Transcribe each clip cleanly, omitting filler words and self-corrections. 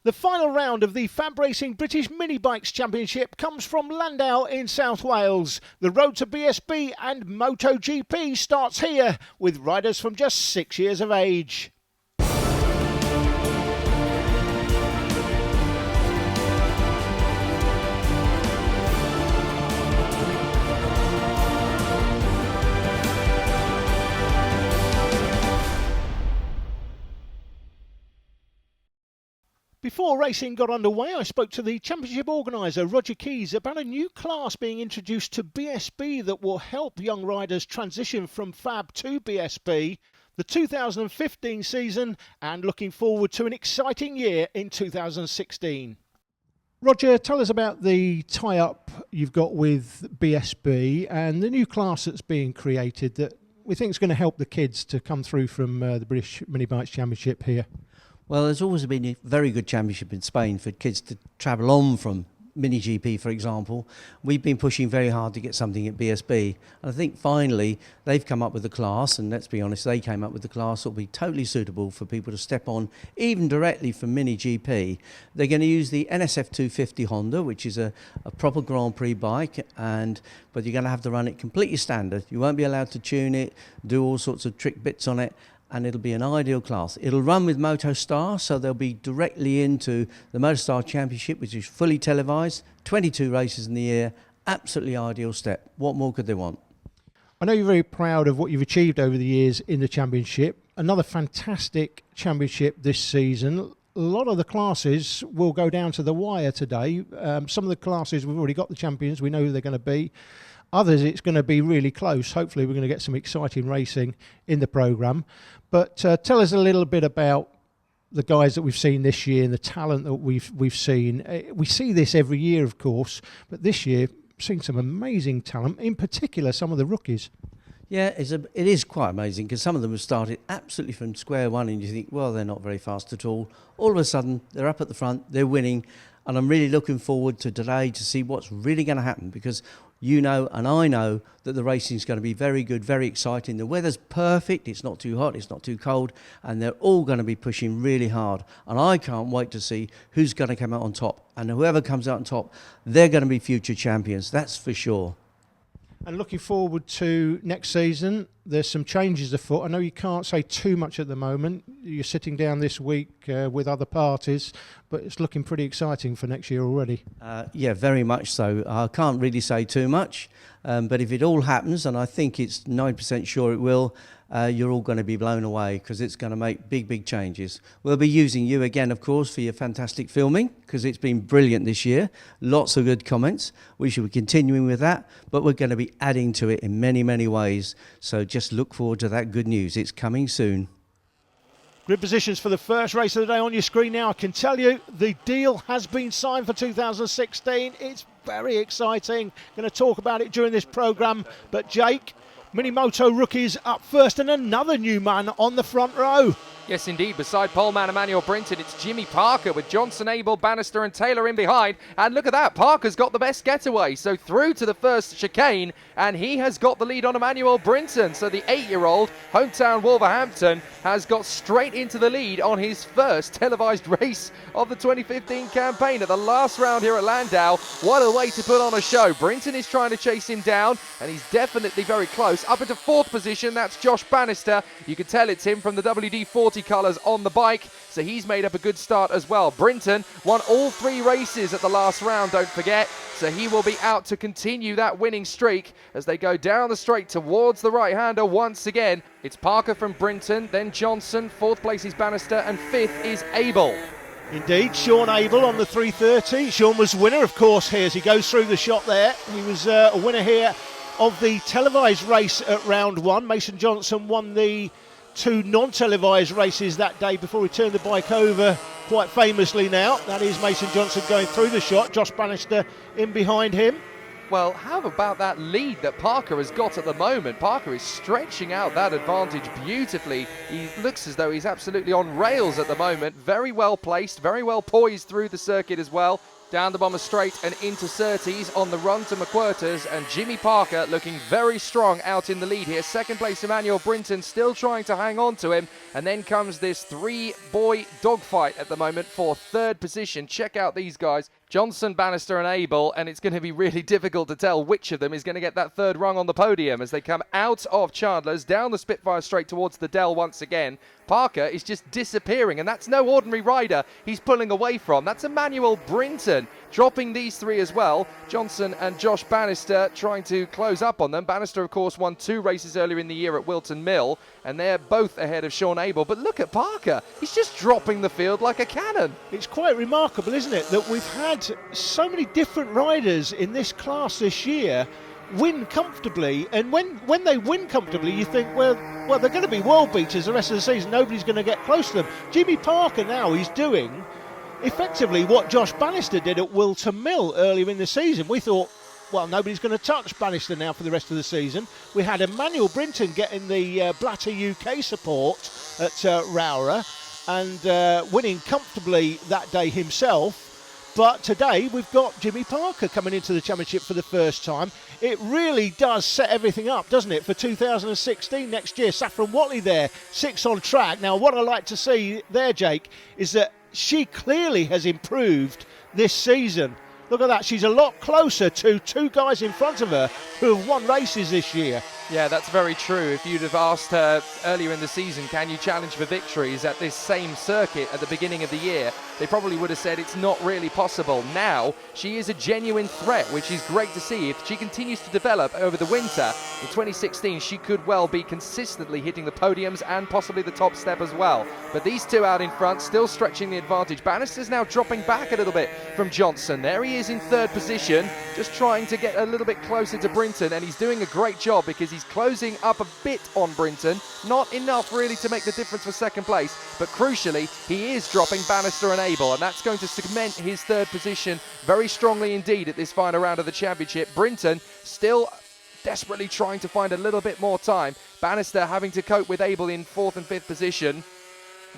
The final round of the Fab Racing British Minibikes Championship comes from Llandow in South Wales. The road to BSB and MotoGP starts here with riders from just 6 years of age. Before racing got underway, I spoke to the championship organiser, Roger Keys, about a new class being introduced to BSB that will help young riders transition from Fab to BSB, the 2015 season, and looking forward to an exciting year in 2016. Roger, tell us about the tie-up you've got with BSB and the new class that's being created that we think is going to help the kids to come through from the British Minibikes Championship here. Well, there's always been a very good championship in Spain for kids to travel on from MiniGP, for example. We've been pushing very hard to get something at BSB. And I think finally they've come up with a class, and let's be honest, they came up with the class that will be totally suitable for people to step on, even directly from MiniGP. They're going to use the NSF 250 Honda, which is a proper Grand Prix bike, but you're going to have to run it completely standard. You won't be allowed to tune it, do all sorts of trick bits on it, and it'll be an ideal class. It'll run with MotoStar, so they'll be directly into the MotoStar Championship, which is fully televised, 22 races in the year, absolutely ideal step. What more could they want? I know you're very proud of what you've achieved over the years in the championship. Another fantastic championship this season. A lot of the classes will go down to the wire today. Some of the classes, we've already got the champions, we know who they're going to be. Others, it's going to be really close. Hopefully, we're going to get some exciting racing in the programme. But tell us a little bit about the guys that we've seen this year and the talent that we've seen. We see this every year, of course, but this year, we've seen some amazing talent, in particular, some of the rookies. Yeah, it is quite amazing because some of them have started absolutely from square one and you think, well, they're not very fast at all. All of a sudden, they're up at the front, they're winning, and I'm really looking forward to today to see what's really going to happen because you know and I know that the racing is going to be very good, very exciting. The weather's perfect, it's not too hot, it's not too cold, and they're all going to be pushing really hard. And I can't wait to see who's going to come out on top. And whoever comes out on top, they're going to be future champions, that's for sure. And looking forward to next season, there's some changes afoot. I know you can't say too much at the moment. You're sitting down this week with other parties, but it's looking pretty exciting for next year already. Yeah, very much so. I can't really say too much, but if it all happens, and I think it's 9% sure it will, you're all going to be blown away because it's going to make big, big changes. We'll be using you again, of course, for your fantastic filming because it's been brilliant this year. Lots of good comments. We should be continuing with that, but we're going to be adding to it in many, many ways. So just look forward to that good news. It's coming soon. Grid positions for the first race of the day on your screen now. I can tell you the deal has been signed for 2016. It's very exciting. Going to talk about it during this programme. But Jake, Minimoto Rookies up first and another new man on the front row. Yes, indeed. Beside poleman Emmanuel Brinton, it's Jimmy Parker with Johnson, Abel, Bannister and Taylor in behind. And look at that, Parker's got the best getaway. So through to the first chicane, and he has got the lead on Emmanuel Brinton. So the 8-year-old, hometown Wolverhampton, has got straight into the lead on his first televised race of the 2015 campaign at the last round here at Llandow. What a way to put on a show. Brinton is trying to chase him down, and he's definitely very close. Up into 4th position, that's Josh Bannister. You can tell it's him from the WD-40 colours on the bike, so he's made up a good start as well. Brinton won all 3 races at the last round, don't forget, so he will be out to continue that winning streak as they go down the straight towards the right-hander once again. It's Parker from Brinton, then Johnson, 4th place is Bannister, and 5th is Abel. Indeed, Sean Abel on the 330. Sean was winner, of course, here as he goes through the shot there. He was a winner here of the televised race at round 1. Mason Johnson won the 2 non-televised races that day before he turned the bike over quite famously now. That is Mason Johnson going through the shot, Josh Bannister in behind him. Well, how about that lead that Parker has got at the moment? Parker is stretching out that advantage beautifully. He looks as though he's absolutely on rails at the moment. Very well placed, very well poised through the circuit as well. down the bomber straight and into Surtees on the run to McQuirters, and Jimmy Parker looking very strong out in the lead here. Second place Emmanuel Brinton still trying to hang on to him, and then comes this three-boy dogfight at the moment for third position. Check out these guys, Johnson, Bannister and Abel, and it's going to be really difficult to tell which of them is going to get that third rung on the podium as they come out of Chandler's, down the Spitfire straight towards the Dell once again. Parker is just disappearing, and that's no ordinary rider he's pulling away from. That's Emmanuel Brinton dropping these three as well. Johnson and Josh Bannister trying to close up on them. Bannister, of course, won 2 races earlier in the year at Wilton Mill, and they're both ahead of Sean Abel. But look at Parker. He's just dropping the field like a cannon. It's quite remarkable, isn't it, that we've had so many different riders in this class this year win comfortably, and when they win comfortably you think, well they're going to be world beaters the rest of the season, nobody's going to get close to them. Jimmy Parker now, he's doing effectively what Josh Bannister did at Wilton Mill earlier in the season. We thought, well, nobody's going to touch Bannister now for the rest of the season. We had Emmanuel Brinton getting the Blatter UK support at Rowra and winning comfortably that day himself. But today we've got Jimmy Parker coming into the championship for the first time. It really does set everything up, doesn't it, for 2016 next year. Saffron Watley there, 6 on track. Now, what I like to see there, Jake, is that she clearly has improved this season. Look at that. She's a lot closer to 2 guys in front of her who have won races this year. Yeah, that's very true. If you'd have asked her earlier in the season, can you challenge for victories at this same circuit at the beginning of the year, they probably would have said it's not really possible. Now, she is a genuine threat, which is great to see. If she continues to develop over the winter, in 2016, she could well be consistently hitting the podiums and possibly the top step as well. But these two out in front, still stretching the advantage. Bannister's now dropping back a little bit from Johnson. There he is in third position, just trying to get a little bit closer to Brinton, and he's doing a great job because he's closing up a bit on Brinton. Not enough really to make the difference for second place, but crucially he is dropping Bannister and Abel, and that's going to cement his third position very strongly indeed at this final round of the championship. Brinton still desperately trying to find a little bit more time. Bannister having to cope with Abel in 4th and 5th position.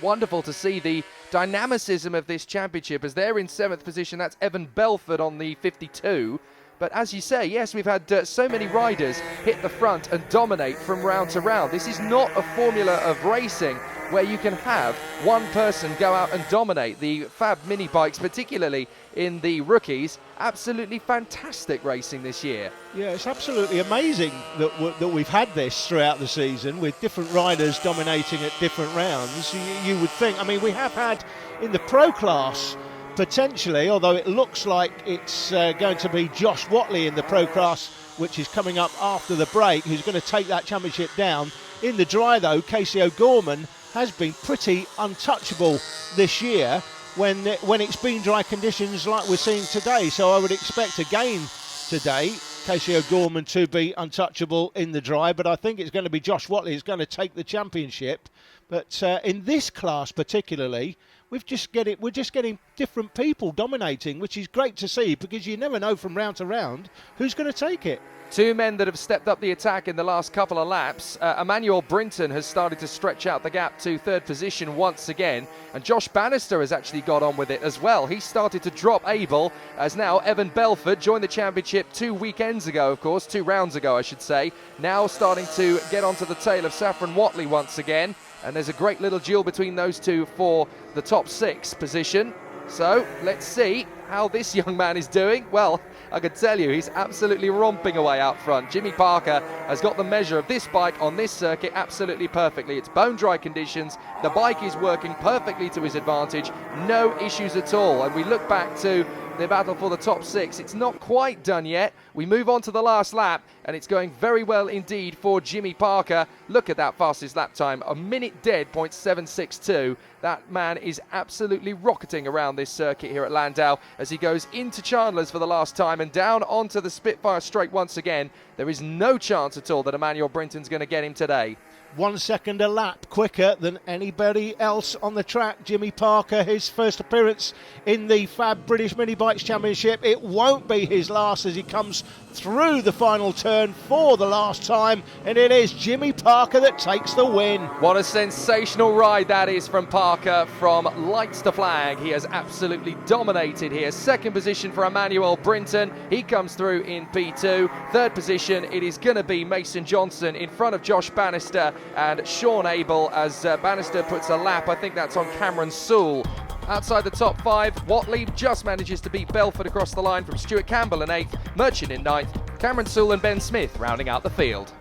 Wonderful to see the dynamicism of this championship as they're in 7th position. That's Evan Belford on the 52. But as you say, yes, we've had so many riders hit the front and dominate from round to round. This is not a formula of racing where you can have one person go out and dominate. The Fab Minibikes, particularly in the rookies, absolutely fantastic racing this year. Yeah, it's absolutely amazing that we've had this throughout the season with different riders dominating at different rounds. You would think, I mean, we have had in the pro class potentially, although it looks like it's going to be Josh Watley in the pro class, which is coming up after the break, who's going to take that championship down. In the dry, though, Casey O'Gorman has been pretty untouchable this year when it's been dry conditions like we're seeing today. So I would expect again today Casey O'Gorman to be untouchable in the dry, but I think it's going to be Josh Watley who's going to take the championship. But in this class particularly, we're just getting different people dominating, which is great to see because you never know from round to round who's going to take it. 2 men that have stepped up the attack in the last couple of laps. Emmanuel Brinton has started to stretch out the gap to 3rd position once again, and Josh Bannister has actually got on with it as well. He started to drop Abel as now Evan Belford joined the championship 2 weekends ago, of course, 2 rounds ago I should say, now starting to get onto the tail of Saffron Watley once again, and there's a great little duel between those two for the top 6 position. So let's see how this young man is doing. Well, I can tell you he's absolutely romping away out front. Jimmy Parker has got the measure of this bike on this circuit absolutely perfectly. It's bone dry conditions. The bike is working perfectly to his advantage. No issues at all. And we look back to the battle for the top 6. It's not quite done yet. We move on to the last lap, and it's going very well indeed for Jimmy Parker. Look at that fastest lap time, a minute dead, 0.762. That man is absolutely rocketing around this circuit here at Llandow as he goes into Chandler's for the last time and down onto the Spitfire straight once again. There is no chance at all that Emmanuel Brinton's going to get him today. 1 second a lap quicker than anybody else on the track. Jimmy Parker, his first appearance in the Fab British Minibikes Championship. It won't be his last as he comes through the final turn for the last time, and it is Jimmy Parker that takes the win. What a sensational ride that is from Parker, from lights to flag. He has absolutely dominated here. Second position for Emmanuel Brinton. He comes through in P2. Third position, it is going to be Mason Johnson in front of Josh Bannister and Sean Abel as Bannister puts a lap. I think that's on Cameron Sewell. Outside the top 5, Watley just manages to beat Belford across the line from Stuart Campbell in 8th, Merchant in 9th, Cameron Sewell and Ben Smith rounding out the field.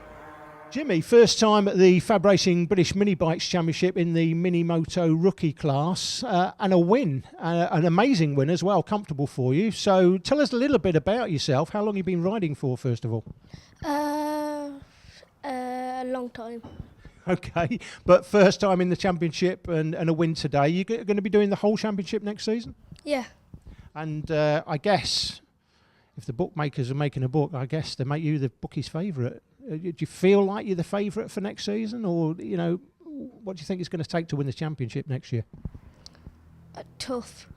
Jimmy, first time at the Fab Racing British Minibikes Championship in the Minimoto Rookie class, and a win, an amazing win as well, comfortable for you. So tell us a little bit about yourself. How long have you been riding for, first of all? A long time. Okay, but first time in the championship and a win today. You're going to be doing the whole championship next season? Yeah. And I guess if the bookmakers are making a book, I guess they make you the bookie's favourite. Do you feel like you're the favourite for next season, or what do you think it's going to take to win the championship next year? Tough.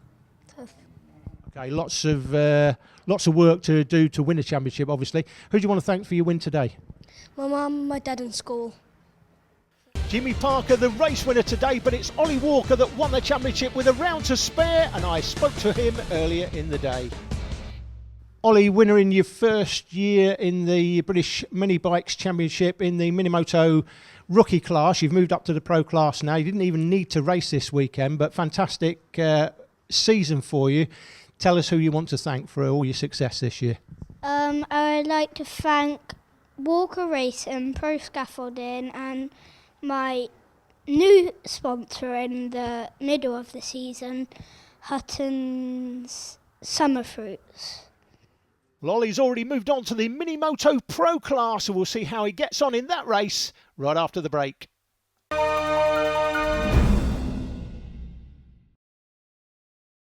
Okay, lots of work to do to win a championship. Obviously, who do you want to thank for your win today? My mum, my dad, and school. Jimmy Parker, the race winner today, but it's Ollie Walker that won the championship with a round to spare, and I spoke to him earlier in the day. Ollie, winner in your first year in the British Minibikes Championship in the Minimoto Rookie class. You've moved up to the Pro class now. You didn't even need to race this weekend, but fantastic season for you. Tell us who you want to thank for all your success this year. I would like to thank Walker Racing, Pro Scaffolding, and my new sponsor in the middle of the season, Hutton's Summer Fruits. Well, Ollie's already moved on to the Minimoto Pro class, and we'll see how he gets on in that race right after the break.